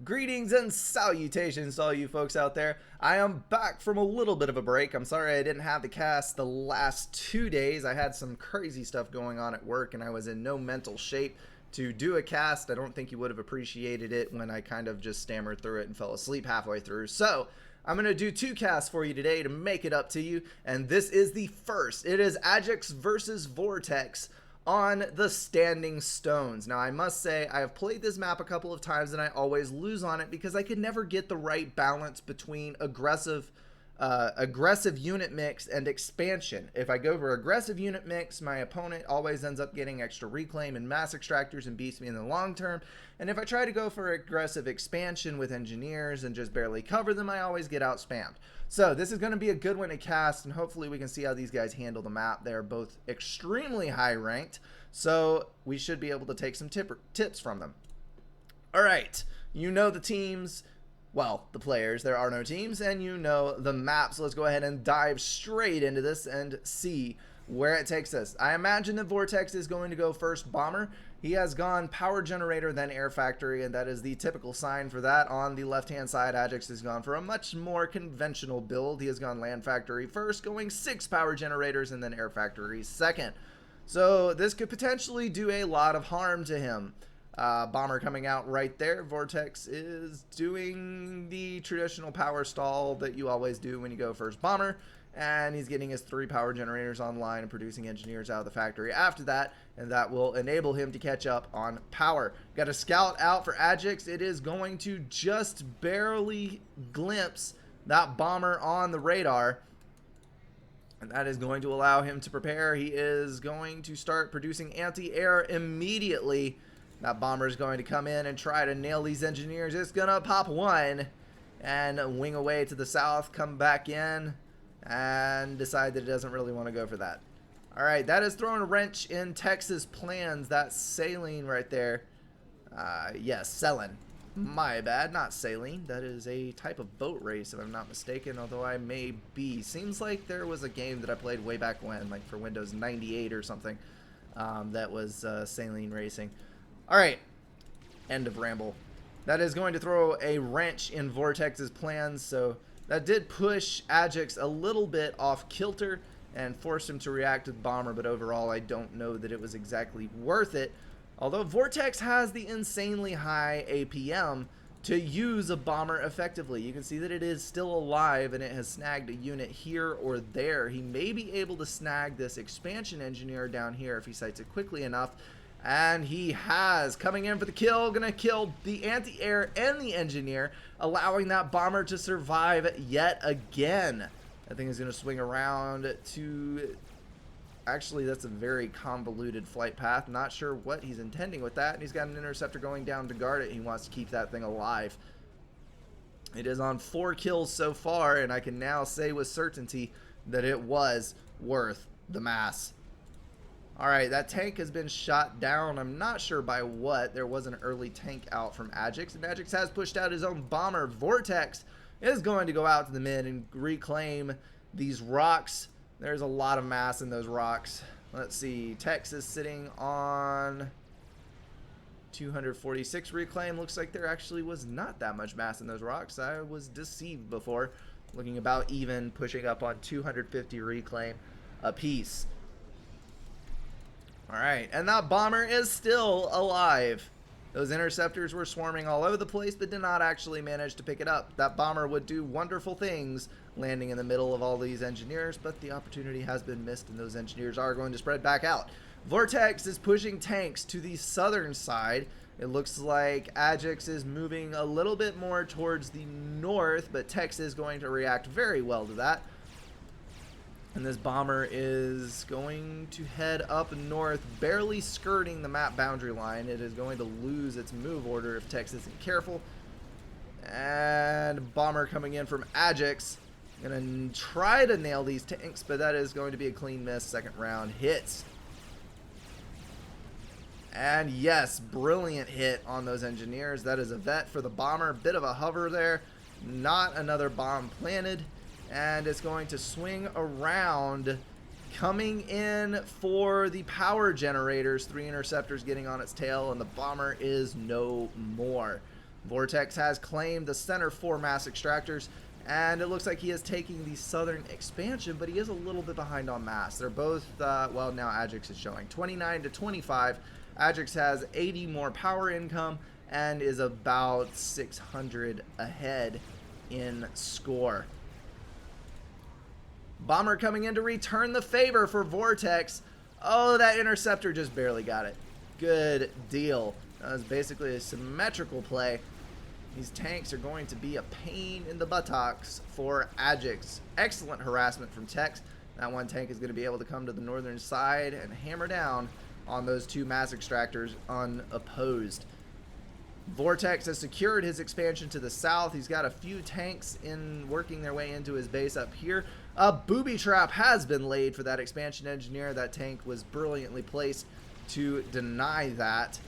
Greetings and salutations to all you folks out there. I am back from a little bit of a break. I'm sorry I didn't have the cast the last 2 days. I had some crazy stuff going on at work and I was in no mental shape to do a cast. I don't think you would have appreciated it when I kind of just stammered through it and fell asleep halfway through. So I'm going to do 2 casts for you today to make it up to you. And this is the first. It is Adjux versus Vortex on the Standing Stones. Now I must say I have played this map a couple of times and I always lose on it because I could never get the right balance between aggressive unit mix and expansion. If I go for aggressive unit mix, my opponent always ends up getting extra reclaim and mass extractors and beats me in the long term. And if I try to go for aggressive expansion with engineers and just barely cover them, I always get out spammed. So this is going to be a good one to cast, and hopefully we can see how these guys handle the map. They're both extremely high ranked, so we should be able to take some tips from them. All right, you know the teams. Well, the players, there are no teams, and you know the map. So let's go ahead and dive straight into this and see where it takes us. I imagine that Vortex is going to go first bomber. He has gone power generator, then air factory, and that is the typical sign for that. On the left-hand side, Adjux has gone for a much more conventional build. He has gone land factory first, going 6 power generators, and then air factory second. So this could potentially do a lot of harm to him. Bomber coming out right there. Vortex is doing the traditional power stall that you always do when you go first bomber, and he's getting his 3 power generators online and producing engineers out of the factory after that, and that will enable him to catch up on power. Got a scout out for Adjux. It is going to just barely glimpse that bomber on the radar, and that is going to allow him to prepare. He is going to start producing anti-air immediately. That bomber is going to come in and try to nail these engineers. It's going to pop one and wing away to the south, come back in, and decide that it doesn't really want to go for that. All right, that is throwing a wrench in Texas plans. That's saline right there. Yes, selling. My bad, not saline. That is a type of boat race, if I'm not mistaken, although I may be. Seems like there was a game that I played way back when, like for Windows 98 or something, that was saline racing. All right, end of ramble. That is going to throw a wrench in Vortex's plans, so that did push Adjux a little bit off kilter and forced him to react with bomber, but overall I don't know that it was exactly worth it. Although Vortex has the insanely high APM to use a bomber effectively. You can see that it is still alive and it has snagged a unit here or there. He may be able to snag this expansion engineer down here if he sights it quickly enough. And he has, coming in for the kill, gonna kill the anti-air and the engineer, allowing that bomber to survive yet again. That thing is gonna swing around to, actually that's a very convoluted flight path. Not sure what he's intending with that. And he's got an interceptor going down to guard it. He wants to keep that thing alive. It is on 4 kills so far, and I can now say with certainty that it was worth the mass. Alright, that tank has been shot down. I'm not sure by what. There was an early tank out from Adjux, and Adjux has pushed out his own bomber. Vortex is going to go out to the mid and reclaim these rocks. There's a lot of mass in those rocks. Let's see. Tex is sitting on 246 reclaim. Looks like there actually was not that much mass in those rocks. I was deceived before. Looking about even, pushing up on 250 reclaim apiece. Alright, and that bomber is still alive. Those interceptors were swarming all over the place, but did not actually manage to pick it up. That bomber would do wonderful things landing in the middle of all these engineers, but the opportunity has been missed, and those engineers are going to spread back out. Vortex is pushing tanks to the southern side. It looks like Adjux is moving a little bit more towards the north, but Tex is going to react very well to that. And this bomber is going to head up north, barely skirting the map boundary line. It is going to lose its move order if Tex isn't careful. And bomber coming in from Adjux. Gonna try to nail these tanks, but that is going to be a clean miss. Second round hits. And yes, brilliant hit on those engineers. That is a vet for the bomber. Bit of a hover there. Not another bomb planted. And it's going to swing around, coming in for the power generators. 3 interceptors getting on its tail, and the bomber is no more. Vortex has claimed the center 4 mass extractors, and it looks like he is taking the southern expansion, but he is a little bit behind on mass. They're both, well, now Adjux is showing 29 to 25. Adjux has 80 more power income and is about 600 ahead in score. Bomber coming in to return the favor for Vortex. Oh, that interceptor just barely got it. Good deal. That was basically a symmetrical play. These tanks are going to be a pain in the buttocks for Adjux. Excellent harassment from Tex. That one tank is going to be able to come to the northern side and hammer down on those 2 mass extractors unopposed. Vortex has secured his expansion to the south. He's got a few tanks in working their way into his base up here. A booby trap has been laid for that expansion engineer. That tank was brilliantly placed to deny that.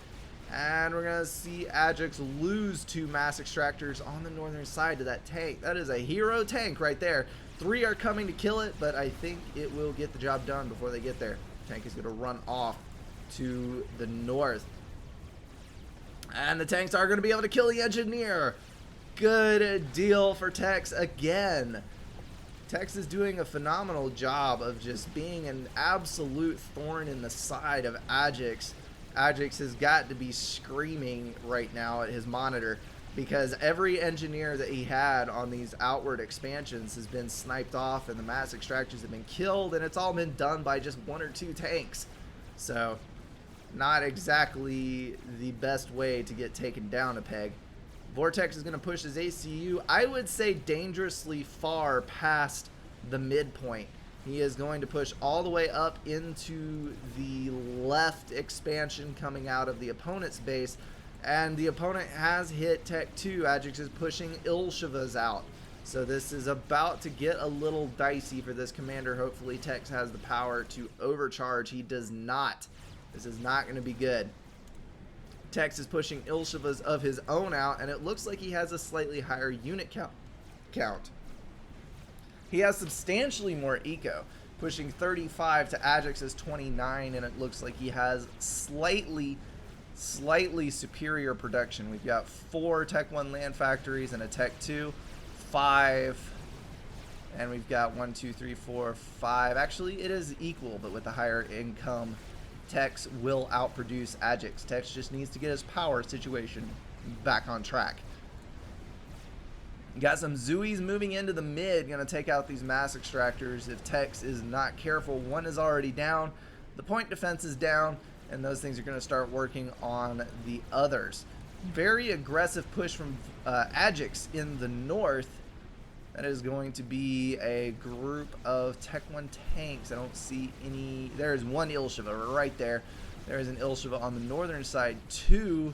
And we're going to see Adjux lose 2 mass extractors on the northern side to that tank. That is a hero tank right there. 3 are coming to kill it, but I think it will get the job done before they get there. Tank is going to run off to the north. And the tanks are going to be able to kill the engineer. Good deal for Tex again. Tex is doing a phenomenal job of just being an absolute thorn in the side of Adjux. Adjux has got to be screaming right now at his monitor because every engineer that he had on these outward expansions has been sniped off and the mass extractors have been killed, and it's all been done by just 1 or 2 tanks. So not exactly the best way to get taken down a peg. Vortex is going to push his ACU, I would say, dangerously far past the midpoint. He is going to push all the way up into the left expansion coming out of the opponent's base, and the opponent has hit Tech 2. Adjux is pushing Ilshevas out. So this is about to get a little dicey for this commander. Hopefully Tex has the power to overcharge. He does not. This is not going to be good. Tex is pushing Ilshevas of his own out, and it looks like he has a slightly higher unit count. He has substantially more eco, pushing 35 to Adjux's 29, and it looks like he has slightly superior production. We've got 4 Tech 1 land factories and a Tech 2, 5, and we've got 1, 2, 3, 4, 5. Actually, it is equal, but with the higher income, Tex will outproduce Adjux. Tex just needs to get his power situation back on track. You got some Zooies moving into the mid, going to take out these mass extractors if Tex is not careful. 1 is already down, the point defense is down, and those things are going to start working on the others. Very aggressive push from Adjux in the north. That is going to be a group of Tech 1 tanks. I don't see any. There is 1 Ilsheva right there. There is an Ilsheva on the northern side too.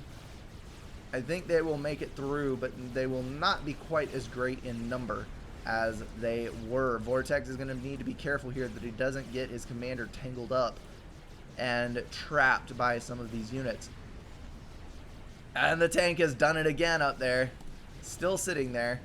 I think they will make it through, but they will not be quite as great in number as they were. Vortex is going to need to be careful here that he doesn't get his commander tangled up and trapped by some of these units. And the tank has done it again up there. Still sitting there.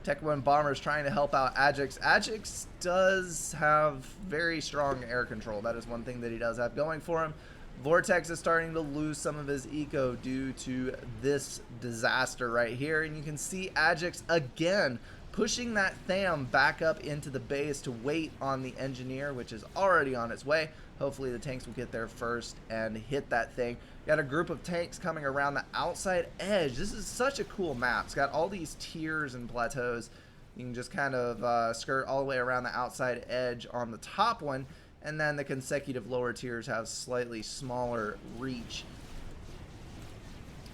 Tech 1 Bombers trying to help out Adjux. Adjux does have very strong air control. That is one thing that he does have going for him. Vortex is starting to lose some of his eco due to this disaster right here. And you can see Adjux again pushing that Tham back up into the base to wait on the engineer, which is already on its way. Hopefully the tanks will get there first and hit that thing. Got a group of tanks coming around the outside edge. This is such a cool map. It's got all these tiers and plateaus. You can just kind of skirt all the way around the outside edge on the top one, and then the consecutive lower tiers have slightly smaller reach.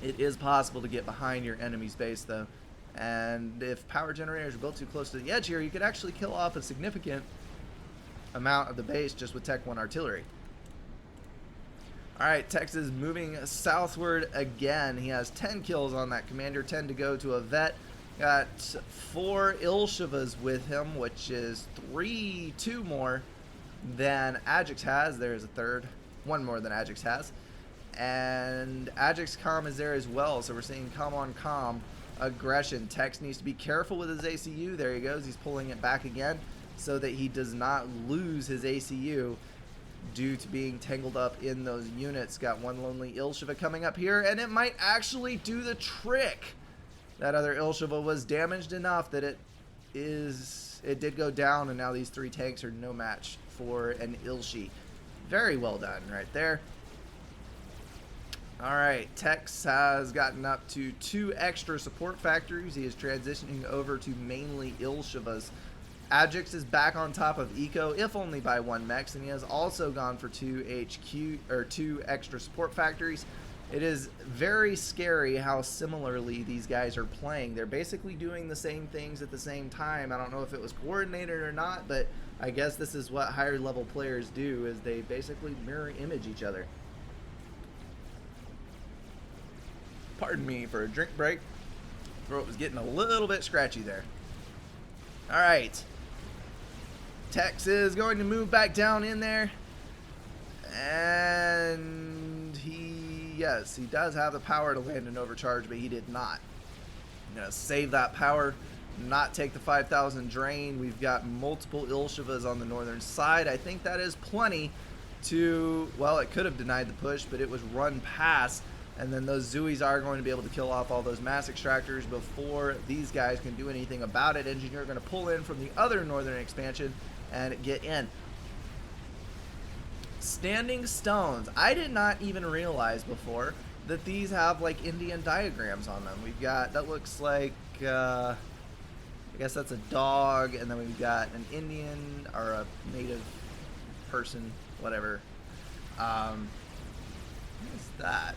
It is possible to get behind your enemy's base though, and if power generators are built too close to the edge here, you could actually kill off a significant amount of the base just with Tech 1 artillery. Alright, Tex is moving southward again. He has 10 kills on that commander, 10 to go to a vet. Got 4 Ilshevas with him, which is 2 more than Adjux has. There's a third, 1 more than Adjux has. And Adjux comm is there as well, so we're seeing comm on comm aggression. Tex needs to be careful with his ACU. There he goes. He's pulling it back again so that he does not lose his ACU due to being tangled up in those units. Got 1 lonely Ilsheva coming up here, and it might actually do the trick. That other Ilsheva was damaged enough that it did go down, and now these 3 tanks are no match for an Ilshi. Very well done right there. Alright, Tex has gotten up to 2 extra support factories. He is transitioning over to mainly Ilshevas. Adjux is back on top of Eco, if only by 1 mechs, and he has also gone for 2 extra support factories. It is very scary how similarly these guys are playing. They're basically doing the same things at the same time. I don't know if it was coordinated or not, but I guess this is what higher level players do, is they basically mirror image each other. Pardon me for a drink break. Throat was getting a little bit scratchy there. Alright. Tex is going to move back down in there. And yes, he does have the power to land an overcharge, but he did not. I'm going to save that power, not take the 5,000 drain. We've got multiple Ilshevas on the northern side. I think that is plenty to, well, it could have denied the push, but it was run past. And then those Zuis are going to be able to kill off all those mass extractors before these guys can do anything about it. Engineer going to pull in from the other northern expansion and get in. Standing stones. I did not even realize before that these have like Indian diagrams on them. We've got, that looks like, I guess that's a dog, and then we've got an Indian or a native person, whatever. What is that?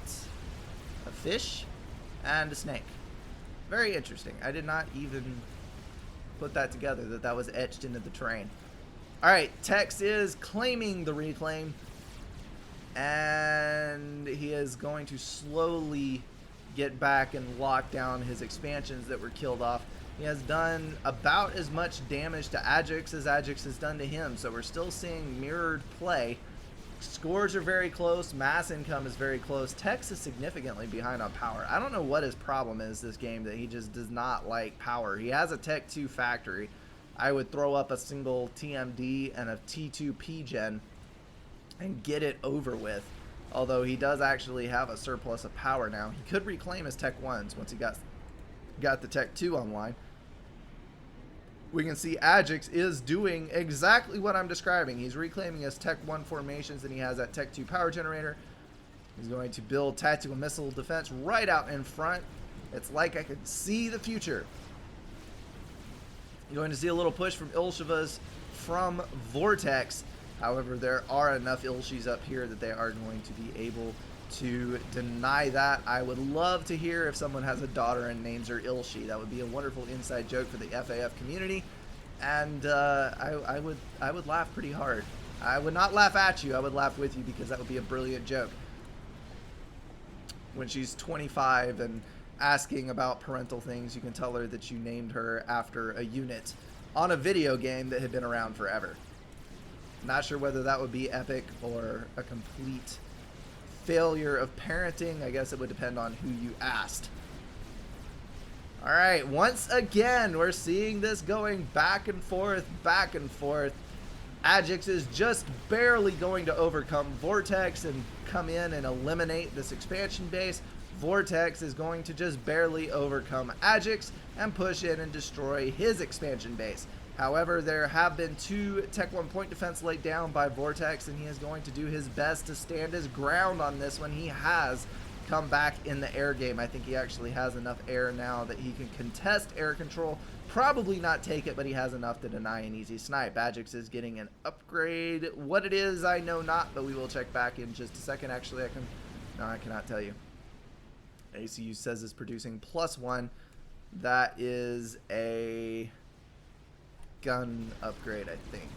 A fish and a snake. Very interesting. I did not even put that together, that that was etched into the terrain. Alright, Tex is claiming the reclaim, and he is going to slowly get back and lock down his expansions that were killed off. He has done about as much damage to Adjux as Adjux has done to him, so we're still seeing mirrored play. Scores are very close. Mass income is very close. Tex is significantly behind on power. I don't know what his problem is this game, that he just does not like power. He has a Tech 2 factory. I would throw up a single TMD and a T2 P-Gen and get it over with. Although he does actually have a surplus of power now. He could reclaim his Tech 1s once he got the Tech 2 online. We can see Adjux is doing exactly what I'm describing. He's reclaiming his Tech 1 formations, and he has that Tech 2 power generator. He's going to build tactical missile defense right out in front. It's like I could see the future. You're going to see a little push from Ilshevas from Vortex. However, there are enough Ilshis up here that they are going to be able to deny that. I would love to hear if someone has a daughter and names her Ilshi. That would be a wonderful inside joke for the FAF community, and I would laugh pretty hard. I would not laugh at you, I would laugh with you, because that would be a brilliant joke. When she's 25 and asking about parental things, you can tell her that you named her after a unit on a video game that had been around forever. Not sure whether that would be epic or a complete failure of parenting. I guess it would depend on who you asked. Alright, once again, we're seeing this going back and forth, back and forth. Adjux is just barely going to overcome Vortex and come in and eliminate this expansion base. Vortex is going to just barely overcome Adjux and push in and destroy his expansion base. However, there have been 2 Tech 1 point defense laid down by Vortex, and he is going to do his best to stand his ground on this one. He has come back in the air game. I think he actually has enough air now that he can contest air control. Probably not take it, but he has enough to deny an easy snipe. Adjux is getting an upgrade. What it is, I know not, but we will check back in just a second. Actually, I cannot tell you. ACU says it's producing +1. That is a gun upgrade, I think.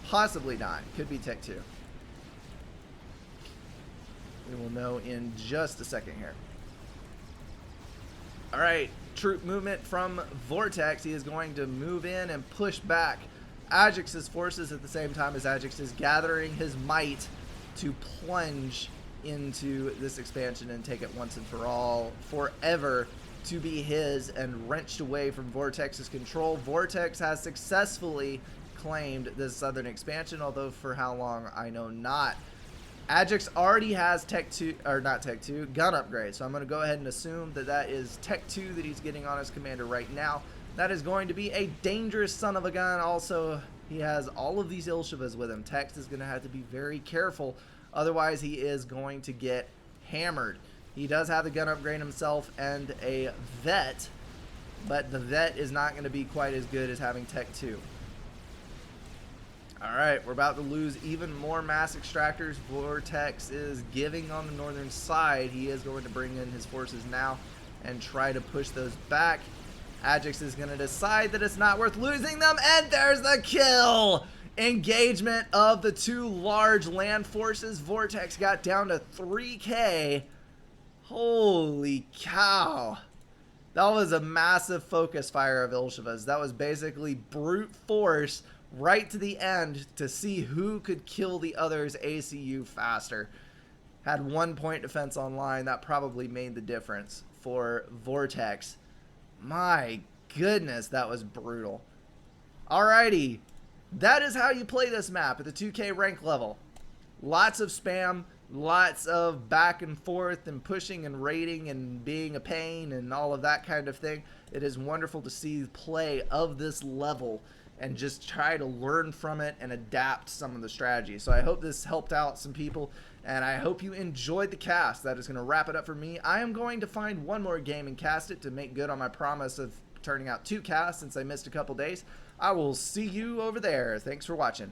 Possibly not. Could be Tech 2. We will know in just a second here. Alright, troop movement from Vortex. He is going to move in and push back Adjux's forces at the same time as Adjux is gathering his might to plunge into this expansion and take it once and for all, forever, to be his and wrenched away from Vortex's control. Vortex has successfully claimed this southern expansion, although for how long, I know not. Adjux already has Tech 2, or not Tech 2, gun upgrade. So I'm going to go ahead and assume that that is Tech 2 that he's getting on his commander right now. That is going to be a dangerous son of a gun. Also, he has all of these Ilshivas with him. Tex is going to have to be very careful. Otherwise, he is going to get hammered. He does have the gun upgrade himself and a vet, but the vet is not going to be quite as good as having Tech 2. Alright, we're about to lose even more mass extractors. Vortex is giving on the northern side. He is going to bring in his forces now and try to push those back. Adjux is going to decide that it's not worth losing them, and there's the kill! Engagement of the two large land forces. Vortex got down to 3K. Holy cow. That was a massive focus fire of Ilshivas. That was basically brute force right to the end to see who could kill the other's ACU faster. Had 1 point defense online. That probably made the difference for Vortex. My goodness, that was brutal. Alrighty. That is how you play this map at the 2K rank level. Lots of spam, lots of back and forth and pushing and raiding and being a pain and all of that kind of thing. It is wonderful to see play of this level and just try to learn from it and adapt some of the strategies. So I hope this helped out some people, and I hope you enjoyed the cast. That is going to wrap it up for me. I am going to find one more game and cast it to make good on my promise of turning out 2 casts since I missed a couple days. I will see you over there. Thanks for watching.